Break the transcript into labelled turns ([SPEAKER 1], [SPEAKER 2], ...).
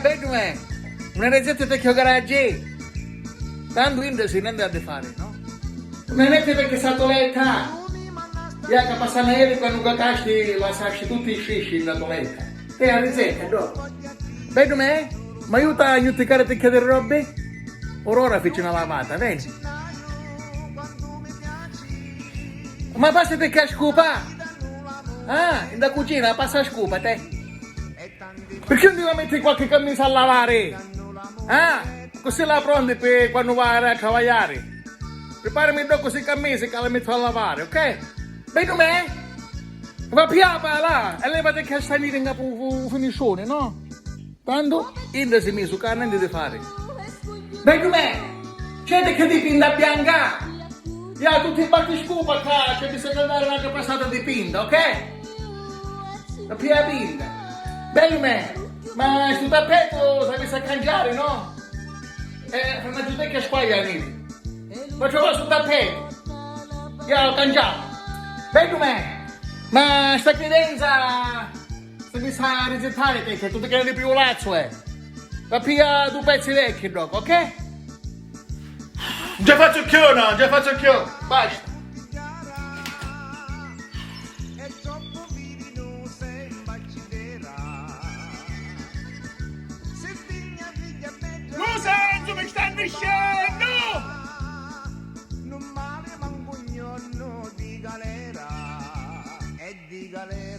[SPEAKER 1] Vedi me, una ricetta di che garage, tanto in si non deve fare, no? Una ricetta che satoletta, ya che passano ieri quando cacasti, la sasci tutti i scisci in la toletta. È la ricetta, no? Vedi me, ma aiuta a aiutare te che robe? Ora fece una lavata, vedi? Ma basta te che scupa? In da cucina passa scupa te. Perché non ti la metti qualche camicia a lavare? Così la prendi per quando vai a lavorare. Preparami dopo queste camicie che la metto a lavare, ok? Vedi me? Va piapa là, e levate che stai in capo finissone, no? Tanto, in si mi su carne non deve fare. Vedi me? C'è che ti pinda bianca? Ya, tutti i batti scupa qua, c'è bisogno di andare un'altra passata di pinda, ok? La pia pinda. Bene me, ma sto tappeto sai sa cangiare, no? Ma tu te che squaglia lì? Faccio qua sul tappeto. Io l'ho cangiato. Bene me, ma sta credenza se mi sa rigettare te, che tu ti credi più lazzo, La pia due pezzi vecchi dopo, ok? Già faccio chiudo, basta. Scusa, tu mi stai dicendo?
[SPEAKER 2] Non male manco un giorno di galera e di galera.